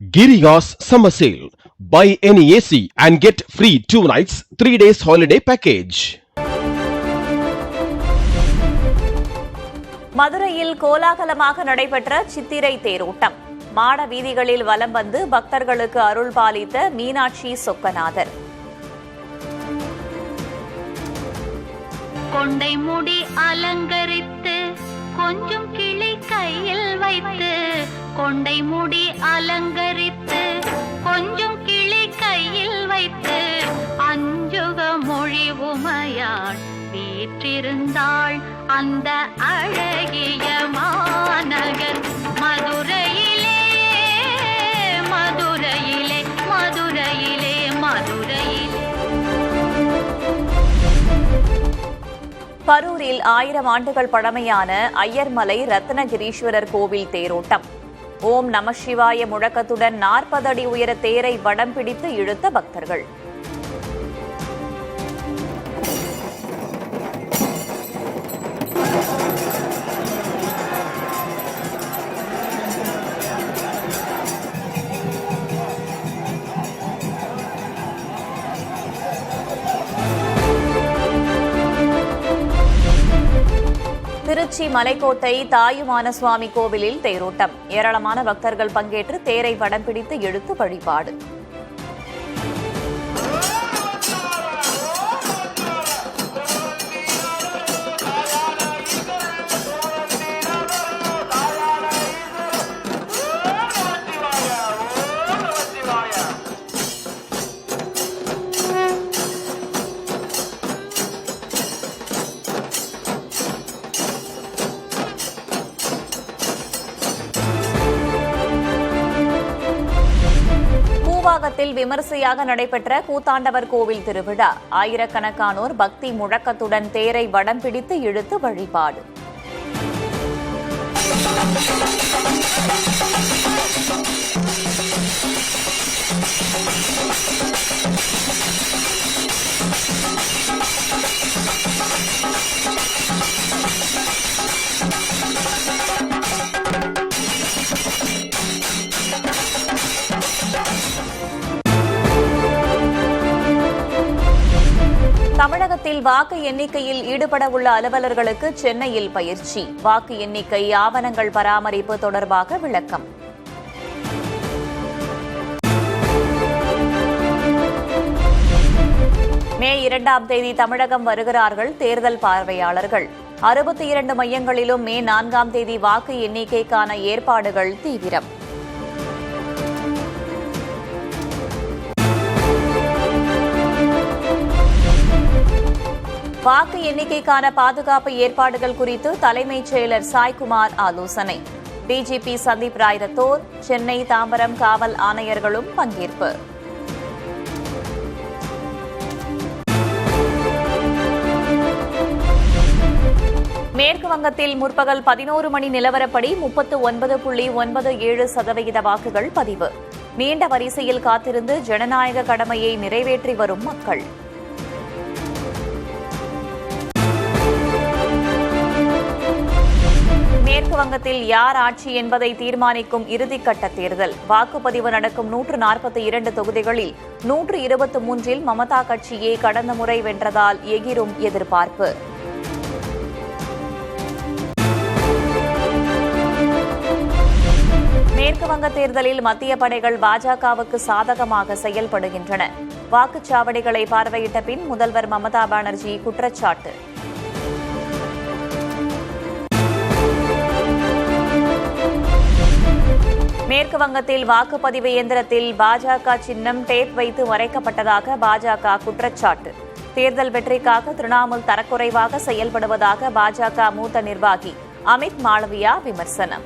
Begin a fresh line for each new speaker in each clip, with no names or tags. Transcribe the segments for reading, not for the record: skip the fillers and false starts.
Giriga's summer sale. Buy any AC and get free 2 nights, 3 days holiday package.
மதுரையில் கோலாகலமாக நடைபெற்ற சித்திரை தேரோட்டம். மாட வீதிகளில் வலம் வந்து பக்தர்களுக்கு அருள் பாலித்த மீனாட்சி சொக்கநாதர்.
கொண்டை முடி அலங்கரித்து கொஞ்சம் கிளி கையில் வைத்து, கொண்டை முடி அலங்கரித்து கொஞ்சம் கிளி கையில் வைத்து, அஞ்சுக மொழி உமையாள் வீற்றிருந்தாள் அந்த அழகிய மாநகர் மதுரையிலே, மதுரையிலே, மதுரையிலே, மதுரையிலே.
கரூரில் 1000 ஆண்டுகள் பழமையான ஐயர்மலை ரத்னகிரீஸ்வரர் கோவில் தேரோட்டம். ஓம் நம சிவாய முழக்கத்துடன் 40 அடி உயர தேரை வடம் பிடித்து இழுத்த பக்தர்கள். திருச்சி மலைக்கோட்டை தாயுமான சுவாமி கோவிலில் தேரோட்டம். ஏராளமான பக்தர்கள் பங்கேற்று தேரை வடம் பிடித்து இழுத்து வழிபாடு. பூவாகத்தில் விமரிசையாக நடைபெற்ற கூத்தாண்டவர் கோவில் திருவிழா. ஆயிரக்கணக்கானோர் பக்தி முழக்கத்துடன் தேரை வடம் பிடித்து இழுத்து வழிபாடு. தமிழகத்தில் வாக்கு எண்ணிக்கையில் ஈடுபடவுள்ள அலுவலர்களுக்கு சென்னையில் பயிற்சி. வாக்கு எண்ணிக்கை ஆவணங்கள் பராமரிப்பு தொடர்பாக விளக்கம். மே 2ஆம் தேதி தமிழகம் வருகிறார்கள் தேர்தல் பார்வையாளர்கள். 62 மையங்களிலும் மே 4ஆம் தேதி வாக்கு எண்ணிக்கைக்கான ஏற்பாடுகள் தீவிரம். வாக்கு எண்ணிக்கைக்கான பாதுகாப்பு ஏற்பாடுகள் குறித்து தலைமைச் செயலர் சாய்குமார் ஆலோசனை. டிஜிபி சந்தீப் ராய் ரத்தோர், சென்னை தாம்பரம் காவல் ஆணையர்களும் பங்கேற்பு. மேற்கு வங்கத்தில் முற்பகல் 11 மணி நிலவரப்படி 39.97% வாக்குகள் பதிவு. நீண்ட வரிசையில் காத்திருந்து ஜனநாயக கடமையை நிறைவேற்றி வரும் மக்கள். மேற்கு வங்கத்தில் யார் ஆட்சி என்பதை தீர்மானிக்கும் இறுதிக்கட்ட தேர்தல். வாக்குப்பதிவு நடக்கும் 142 தொகுதிகளில் 123இல் மமதா கட்சியே கடந்த முறை வென்றதால் எகிரும் எதிர்பார்ப்பு. மேற்கு வங்க தேர்தலில் மத்திய படைகள் பாஜகவுக்கு சாதகமாக செயல்படுகின்றன. வாக்குச்சாவடிகளை பார்வையிட்ட பின் முதல்வர் மமதா பானர்ஜி குற்றச்சாட்டு. மேற்கு வங்கத்தில் வாக்குப்பதிவு இயந்திரத்தில் பாஜக சின்னம் டேப் வைத்து மறைக்கப்பட்டதாக பாஜக குற்றச்சாட்டு. தேர்தல் வெற்றிக்காக திரிணாமுல் தரக்குறைவாக செயல்படுவதாக பாஜக மூத்த நிர்வாகி அமித் மாளவியா விமர்சனம்.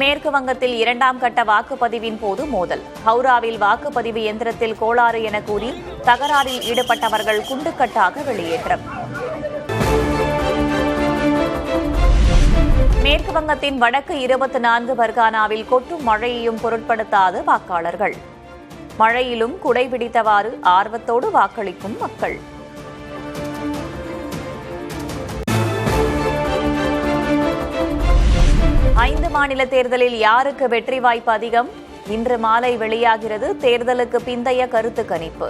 மேற்கு வங்கத்தில் 2ஆம் கட்ட வாக்குப்பதிவின் போது மோதல். ஹவுராவில் வாக்குப்பதிவு இயந்திரத்தில் கோளாறு என கூறி தகராறில் ஈடுபட்டவர்கள் குண்டுக்கட்டாக வெளியேற்றம். மேற்கு வங்கத்தின் வடக்கு 24 பர்கானாவில் கொட்டும் மழையையும் பொருட்படுத்தாத வாக்காளர்கள். மழையிலும் குடைபிடித்தவாறு ஆர்வத்தோடு வாக்களிக்கும் மக்கள். வடமாநில தேர்தலில் யாருக்கு வெற்றி வாய்ப்பு அதிகம்? இன்று மாலை வெளியாகிறது தேர்தலுக்கு பிந்தைய கருத்து கணிப்பு.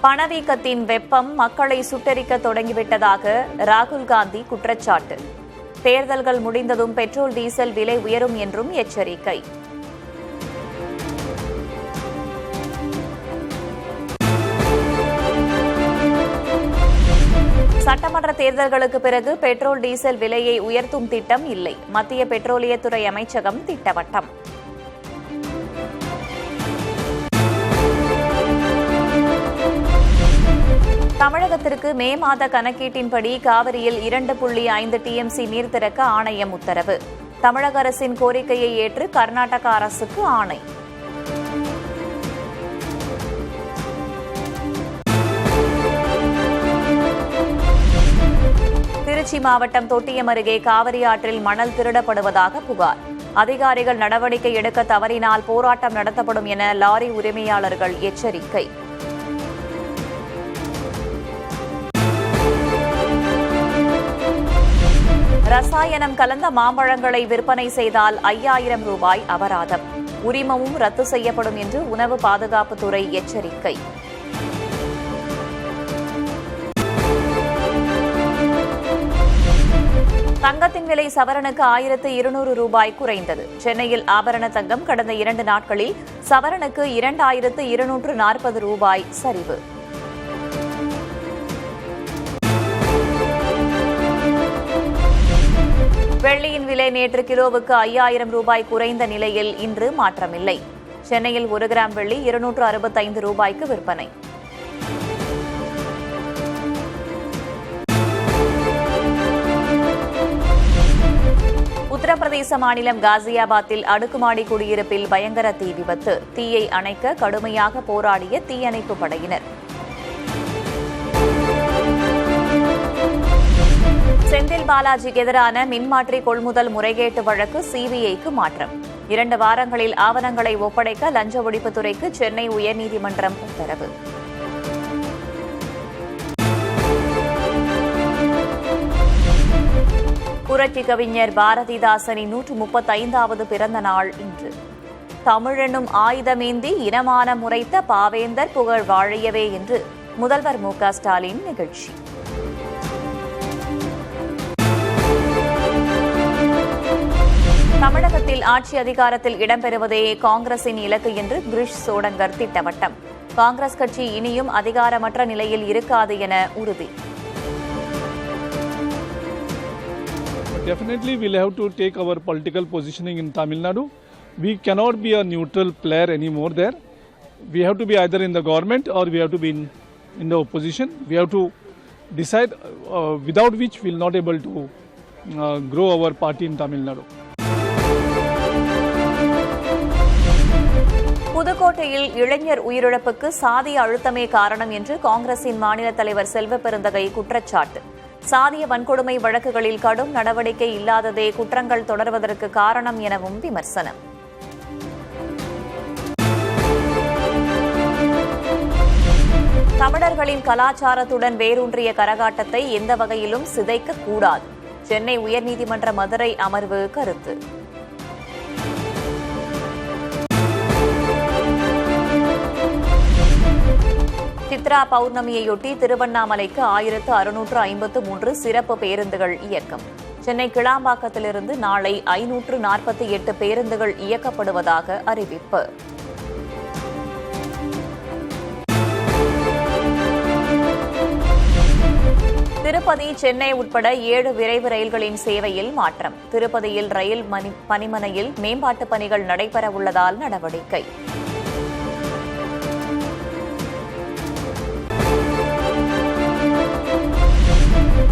பணவீக்கத்தின் வெப்பம் மக்களை சுட்டெரிக்க தொடங்கிவிட்டதாக ராகுல் காந்தி குற்றச்சாட்டு. தேர்தல்கள் முடிந்ததும் பெட்ரோல் டீசல் விலை உயரும் என்றும் எச்சரிக்கை. சட்டமன்ற தேர்தல்களுக்கு பிறகு பெட்ரோல் டீசல் விலையை உயர்த்தும் திட்டம் இல்லை. மத்திய பெட்ரோலியத்துறை அமைச்சகம் திட்டவட்டம். தமிழகத்திற்கு மே மாத கணக்கீட்டின்படி காவிரியில் 2.5 TMC நீர் திறக்க ஆணையம் உத்தரவு. தமிழக அரசின் கோரிக்கையை ஏற்று கர்நாடக அரசுக்கு ஆணை. திருச்சி மாவட்டம் தொட்டியம் அருகே காவிரி ஆற்றில் மணல் திருடப்படுவதாக புகார். அதிகாரிகள் நடவடிக்கை எடுக்க தவறினால் போராட்டம் நடத்தப்படும் என லாரி உரிமையாளர்கள் எச்சரிக்கை. ரசாயனம் கலந்த மாம்பழங்களை விற்பனை செய்தால் 5000 ரூபாய் அபராதம். உரிமமும் ரத்து செய்யப்படும் என்று உணவு பாதுகாப்புத்துறை எச்சரிக்கை. தங்கத்தின் விலை சவரனுக்கு 1200 ரூபாய் குறைந்தது. சென்னையில் ஆபரண தங்கம் கடந்த 2 நாட்களில் சவரனுக்கு 2240 ரூபாய் சரிவு. வெள்ளியின் விலை நேற்று கிலோவுக்கு 5000 ரூபாய் குறைந்த நிலையில் இன்று மாற்றமில்லை. சென்னையில் 1 கிராம் வெள்ளி 265 ரூபாய்க்கு விற்பனை. உத்தரப்பிரதேச மாநிலம் காசியாபாத்தில் அடுக்குமாடி குடியிருப்பில் பயங்கர தீ விபத்து. தீயை அணைக்க கடுமையாக போராடிய தீயணைப்பு படையினர். செந்தில் பாலாஜிக்கு எதிரான மின்மாற்றி கொள்முதல் முறைகேட்டு வழக்கு சிபிஐக்கு மாற்றம். 2 வாரங்களில் ஆவணங்களை ஒப்படைக்க லஞ்ச ஒழிப்புத்துறைக்கு சென்னை உயர்நீதிமன்றம் உத்தரவு. புரட்சி கவிஞர் பாரதிதாசனின் 135வது பிறந்த நாள் இன்று. தமிழெனும் ஆயுதமேந்தி இனமான முறைத்த பாவேந்தர் புகழ் வாழியவே என்று முதல்வர் மு க ஸ்டாலின் நிகழ்ச்சி. தமிழகத்தில் ஆட்சி அதிகாரத்தில் இடம்பெறுவதே காங்கிரசின் இலக்கு என்று கிரிஷ் சோடங்கர் திட்டவட்டம். காங்கிரஸ் கட்சி இனியும் அதிகாரமற்ற நிலையில் இருக்காது என உறுதி.
Definitely we'll have to take our political positioning in Tamil Nadu. We cannot be a neutral player anymore there. We have to be either in the government or we have to be in the opposition. We have to decide without which we'll not able to grow our party in Tamil Nadu.
புதுக்கோட்டையில் இளைஞர் உயிரிழப்புக்கு சாதிய அழுத்தமே காரணம் என்று காங்கிரசின் மாநில தலைவர் செல்வ பெருந்தகை குற்றச்சாட்டு. சாதிய வன்கொடுமை வழக்குகளில் கடும் நடவடிக்கை இல்லாததே குற்றங்கள் தொடர்வதற்கு காரணம் எனவும் விமர்சனம். தமிழர்களின் கலாச்சாரத்துடன் வேரூன்றிய கரகாட்டத்தை எந்த வகையிலும் சிதைக்கக்கூடாது. சென்னை உயர்நீதிமன்ற மதுரை அமர்வு கருத்து. சித்ரா பௌர்ணமியையொட்டி திருவண்ணாமலைக்கு 1653 சிறப்பு பேருந்துகள் இயக்கம். சென்னை கிளாம்பாக்கத்திலிருந்து நாளை 548 பேருந்துகள் இயக்கப்படுவதாக அறிவிப்பு. திருப்பதி, சென்னை உட்பட 7 விரைவு ரயில்களின் சேவையில் மாற்றம். திருப்பதியில் ரயில் பணிமனையில் மேம்பாட்டுப் பணிகள் நடைபெறவுள்ளதால் நடவடிக்கை.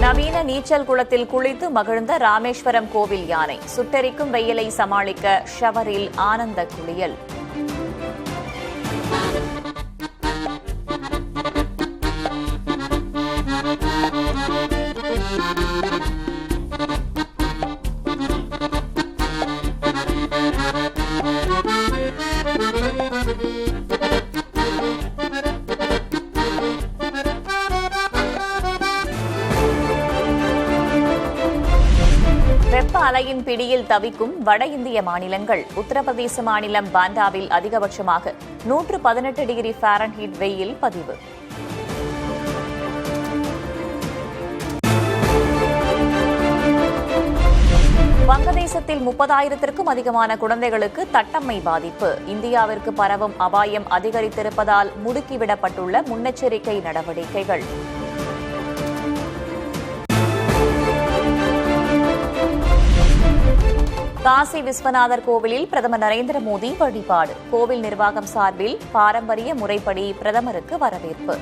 நவீன நீச்சல் குளத்தில் குளித்து மகிழ்ந்த ராமேஸ்வரம் கோவில் யானை. சுட்டெரிக்கும் வெயிலை சமாளிக்க ஷவரில் ஆனந்த குளியல். அலையின் பிடியில் தவிக்கும் வட இந்திய மாநிலங்கள். உத்தரப்பிரதேச மாநிலம் பாண்டாவில் அதிகபட்சமாக 118 டிகிரி ஃபாரன்ஹீட் வெயில் பதிவு. வங்கதேசத்தில் 30,000க்கும் அதிகமான குழந்தைகளுக்கு தட்டம்மை பாதிப்பு. இந்தியாவிற்கு பரவும் அபாயம் அதிகரித்திருப்பதால் முடுக்கிவிடப்பட்டுள்ள முன்னெச்சரிக்கை நடவடிக்கைகள். காசி விஸ்வநாதர் கோவிலில் பிரதமர் நரேந்திர மோடி வழிபாடு. கோவில் நிர்வாகம் சார்பில் பாரம்பரிய முறைப்படி பிரதமருக்கு வரவேற்பு.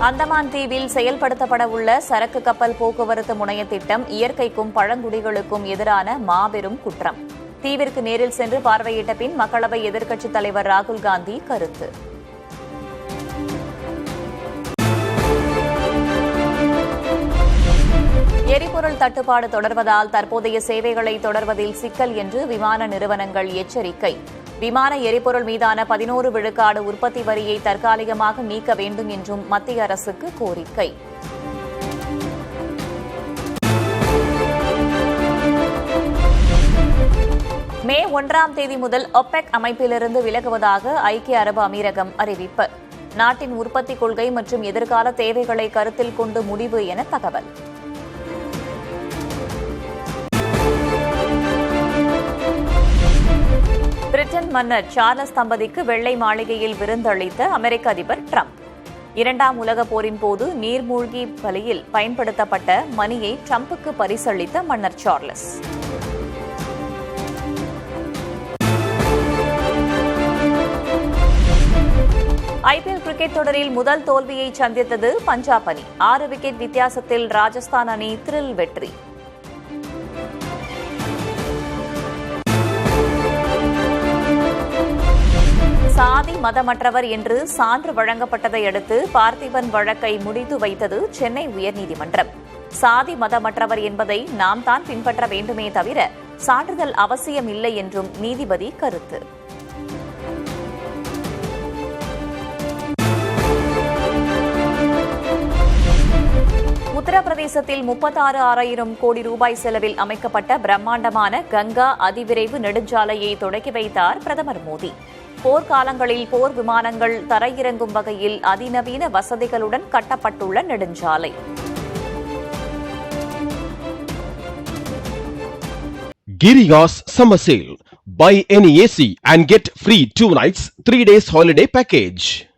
அந்தமான் தீவில் செயல்படுத்தப்பட உள்ள சரக்கு கப்பல் போக்குவரத்து முனைய திட்டம் இயற்கைக்கும் பழங்குடிகளுக்கும் எதிரான மாபெரும் குற்றம். தீவிற்கு நேரில் சென்று பார்வையிட்ட பின் மக்களவை எதிர்க்கட்சித் தலைவர் ராகுல் காந்தி கருத்து. எரிபொருள் தட்டுப்பாடு தொடர்வதால் தற்போதைய சேவைகளை தொடர்வதில் சிக்கல் என்று விமான நிறுவனங்கள் எச்சரிக்கை. விமான எரிபொருள் மீதான 11 விழுக்காடு உற்பத்தி வரியை தற்காலிகமாக நீக்க வேண்டும் என்றும் மத்திய அரசுக்கு கோரிக்கை. மே 1ஆம் தேதி முதல் ஒபெக் அமைப்பிலிருந்து விலகுவதாக ஐக்கிய அரபு அமீரகம் அறிவிப்பு. நாட்டின் உற்பத்தி கொள்கை மற்றும் எதிர்கால தேவைகளை கருத்தில் கொண்டு முடிவு என தகவல். பிரிட்டன் மன்னர் சார்லஸ் தம்பதிக்கு வெள்ளை மாளிகையில் விருந்தளித்த அமெரிக்க அதிபர் டிரம்ப். 2ஆம் உலகப் போரின் போது நீர்மூழ்கி பலியில் பயன்படுத்தப்பட்ட மணியை டிரம்புக்கு பரிசளித்த மன்னர் சார்லஸ். ஐபிஎல் கிரிக்கெட் தொடரில் முதல் தோல்வியை சந்தித்தது பஞ்சாப் அணி. 6 விக்கெட் வித்தியாசத்தில் ராஜஸ்தான் அணி த்ரில் வெற்றி. சாதி மதமற்றவர் என்று சான்று வழங்கப்பட்டதை அடுத்து பார்த்திபன் வழக்கை முடித்து வைத்தது சென்னை உயர்நீதிமன்றம். சாதி மதமற்றவர் என்பதை நாம் தான் பின்பற்ற வேண்டுமே தவிர சான்றிதழ் அவசியம் இல்லை என்றும் நீதிபதி கருத்து. உத்தரப்பிரதேசத்தில் 36,000 கோடி ரூபாய் செலவில் அமைக்கப்பட்ட பிரம்மாண்டமான கங்கா அதிவிரைவு நெடுஞ்சாலையை தொடக்கி வைத்தார் பிரதமர் மோடி. போர்க்காலங்களில் போர் விமானங்கள் தரையிறங்கும் வகையில் அதிநவீன வசதிகளுடன் கட்டப்பட்டுள்ள நெடுஞ்சாலை.
Girigas Summer Sale. Buy any AC and get free 2 nights, 3 days holiday package.